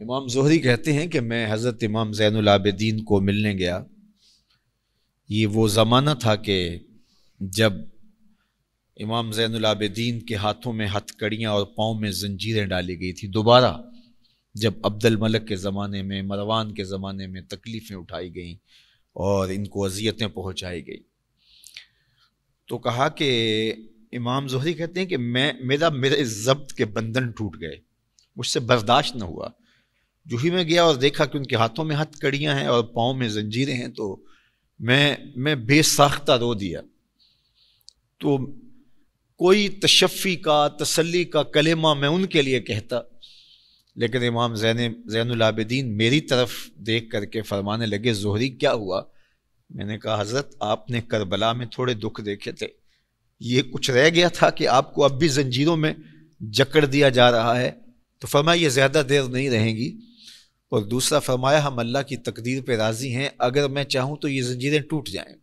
امام زہری کہتے ہیں کہ میں حضرت امام زین العابدین کو ملنے گیا۔ یہ وہ زمانہ تھا کہ جب امام زین العابدین کے ہاتھوں میں ہتھ کڑیاں اور پاؤں میں زنجیریں ڈالی گئی تھی۔ دوبارہ جب عبد الملک کے زمانے میں، مروان کے زمانے میں تکلیفیں اٹھائی گئیں اور ان کو اذیتیں پہنچائی گئی، تو کہا کہ امام زہری کہتے ہیں کہ میرے ضبط کے بندھن ٹوٹ گئے، مجھ سے برداشت نہ ہوا۔ جو ہی میں گیا اور دیکھا کہ ان کے ہاتھوں میں ہتھ کڑیاں ہیں اور پاؤں میں زنجیریں ہیں تو میں بے ساختہ رو دیا۔ تو کوئی تشفی کا، تسلی کا کلمہ میں ان کے لیے کہتا، لیکن امام زین العابدین میری طرف دیکھ کر کے فرمانے لگے، زہری کیا ہوا؟ میں نے کہا حضرت آپ نے کربلا میں تھوڑے دکھ دیکھے تھے، یہ کچھ رہ گیا تھا کہ آپ کو اب بھی زنجیروں میں جکڑ دیا جا رہا ہے؟ تو فرمایا یہ زیادہ دیر نہیں رہیں گی، اور دوسرا فرمایا ہم اللہ کی تقدیر پہ راضی ہیں، اگر میں چاہوں تو یہ زنجیریں ٹوٹ جائیں،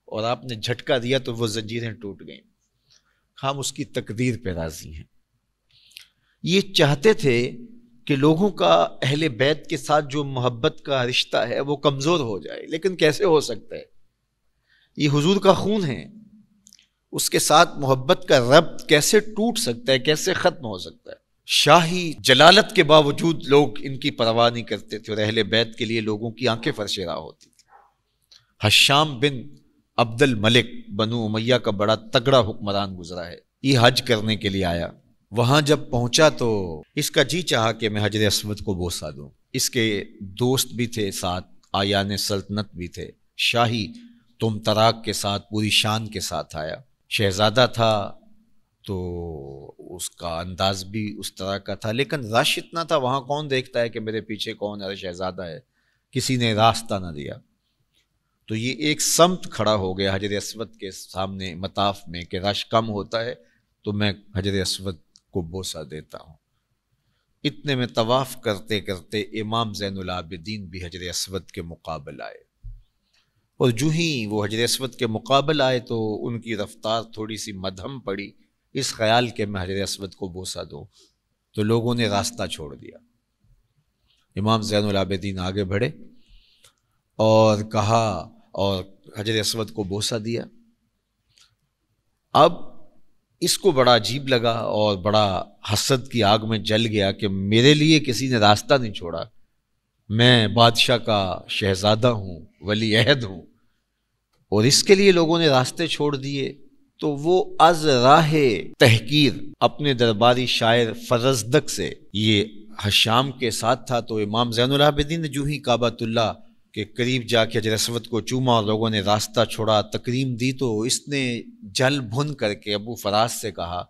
اور آپ نے جھٹکا دیا تو وہ زنجیریں ٹوٹ گئیں، ہم اس کی تقدیر پہ راضی ہیں۔ یہ چاہتے تھے کہ لوگوں کا اہل بیت کے ساتھ جو محبت کا رشتہ ہے وہ کمزور ہو جائے، لیکن کیسے ہو سکتا ہے؟ یہ حضور کا خون ہے، اس کے ساتھ محبت کا ربط کیسے ٹوٹ سکتا ہے، کیسے ختم ہو سکتا ہے؟ شاہی جلالت کے باوجود لوگ ان کی پرواہ نہیں کرتے تھے، اور اہل بیت کے لیے لوگوں کی آنکھیں فرشیرہ ہوتی تھی۔ حشام بن عبد الملک بنو امیہ کا بڑا تگڑا حکمران گزرا ہے، یہ حج کرنے کے لیے آیا۔ وہاں جب پہنچا تو اس کا جی چاہا کہ میں حجر اسود کو بوسہ دوں۔ اس کے دوست بھی تھے، ساتھ آیان سلطنت بھی تھے، شاہی تم تراک کے ساتھ پوری شان کے ساتھ آیا۔ شہزادہ تھا تو اس کا انداز بھی اس طرح کا تھا، لیکن رش اتنا تھا، وہاں کون دیکھتا ہے کہ میرے پیچھے کون ہے، شہزادہ ہے، کسی نے راستہ نہ دیا۔ تو یہ ایک سمت کھڑا ہو گیا حجر اسود کے سامنے مطاف میں کہ رش کم ہوتا ہے تو میں حجر اسود کو بوسہ دیتا ہوں۔ اتنے میں طواف کرتے کرتے امام زین العابدین بھی حجر اسود کے مقابل آئے، اور جو ہی وہ حجر اسود کے مقابل آئے تو ان کی رفتار تھوڑی سی مدھم پڑی، اس خیال کہ میں حجر اسود کو بوسہ دوں، تو لوگوں نے راستہ چھوڑ دیا۔ امام زین العابدین آگے بڑھے اور کہا اور حجر اسود کو بوسہ دیا۔ اب اس کو بڑا عجیب لگا اور بڑا حسد کی آگ میں جل گیا کہ میرے لیے کسی نے راستہ نہیں چھوڑا، میں بادشاہ کا شہزادہ ہوں، ولی عہد ہوں، اور اس کے لیے لوگوں نے راستے چھوڑ دیے۔ تو وہ از راہ تحقیر اپنے درباری شاعر فرزدق سے، یہ حشام کے ساتھ تھا، تو امام زین العابدین نے جو ہی کعبۃ اللہ کے قریب جا کے حجر اسود کو چوما اور لوگوں نے راستہ چھوڑا، تکریم دی، تو اس نے جل بھن کر کے ابو فراس سے کہا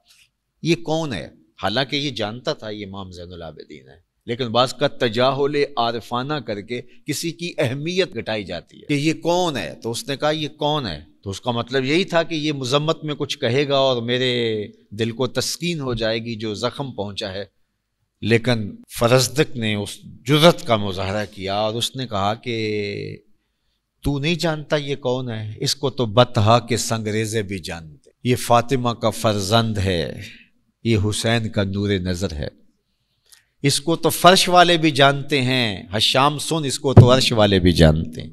یہ کون ہے؟ حالانکہ یہ جانتا تھا یہ امام زین العابدین ہے، لیکن بعض کا تجاہل عارفانہ کر کے کسی کی اہمیت گھٹائی جاتی ہے کہ یہ کون ہے۔ تو اس نے کہا یہ کون ہے؟ تو اس کا مطلب یہی تھا کہ یہ مذمت میں کچھ کہے گا اور میرے دل کو تسکین ہو جائے گی جو زخم پہنچا ہے۔ لیکن فرزدق نے اس جرأت کا مظاہرہ کیا اور اس نے کہا کہ تو نہیں جانتا یہ کون ہے؟ اس کو تو بطحا کے سنگریزے بھی جانتے، یہ فاطمہ کا فرزند ہے، یہ حسین کا نور نظر ہے، اس کو تو فرش والے بھی جانتے ہیں، حشام سن، اس کو تو عرش والے بھی جانتے ہیں،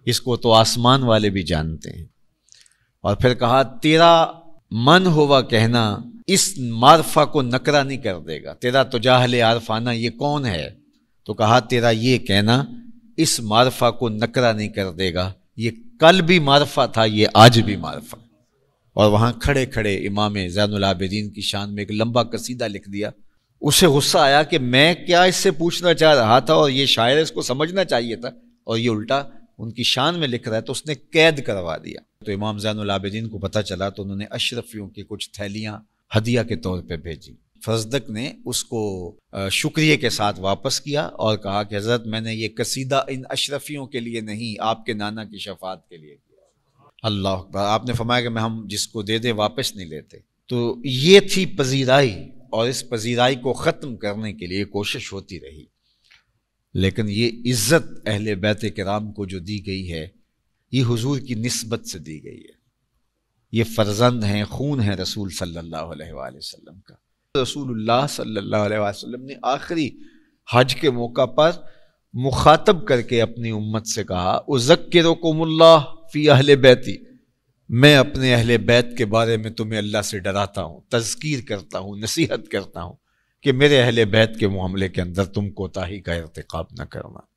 اس کو تو آسمان والے بھی جانتے ہیں۔ اور پھر کہا تیرا من ہوا کہنا اس معرفہ کو نکرہ نہیں کر دے گا، تیرا تو جاہل عارفانہ یہ کون ہے؟ تو کہا تیرا یہ کہنا اس معرفہ کو نکرہ نہیں کر دے گا، یہ کل بھی معرفہ تھا، یہ آج بھی معرفہ۔ اور وہاں کھڑے کھڑے امام زین العابدین کی شان میں ایک لمبا قصیدہ لکھ دیا۔ اسے غصہ آیا کہ میں کیا اس سے پوچھنا چاہ رہا تھا، اور یہ شاعر اس کو سمجھنا چاہیے تھا، اور یہ الٹا ان کی شان میں لکھ رہا ہے، تو اس نے قید کروا دیا۔ تو امام زین العابدین کو پتہ چلا تو انہوں نے اشرفیوں کی کچھ تھیلیاں ہدیہ کے طور پہ بھیجی۔ فرزدق نے اس کو شکریہ کے ساتھ واپس کیا اور کہا کہ حضرت میں نے یہ قصیدہ ان اشرفیوں کے لیے نہیں، آپ کے نانا کی شفاعت کے لیے کیا۔ اللہ اکبر۔ آپ نے فرمایا کہ ہم جس کو دے دیں واپس نہیں لیتے۔ تو یہ تھی پذیرائی، اور اس پذیرائی کو ختم کرنے کے لیے کوشش ہوتی رہی، لیکن یہ عزت اہل بیت کرام کو جو دی گئی ہے یہ حضور کی نسبت سے دی گئی ہے، یہ فرزند ہیں، خون ہے رسول صلی اللہ علیہ وآلہ وسلم کا۔ رسول اللہ صلی اللہ علیہ وسلم نے آخری حج کے موقع پر مخاطب کر کے اپنی امت سے کہا اذکرکم اللہ فی اہل بیتی، میں اپنے اہل بیت کے بارے میں تمہیں اللہ سے ڈراتا ہوں، تذکیر کرتا ہوں، نصیحت کرتا ہوں کہ میرے اہل بیت کے معاملے کے اندر تم کوتاہی کا ارتکاب نہ کرنا۔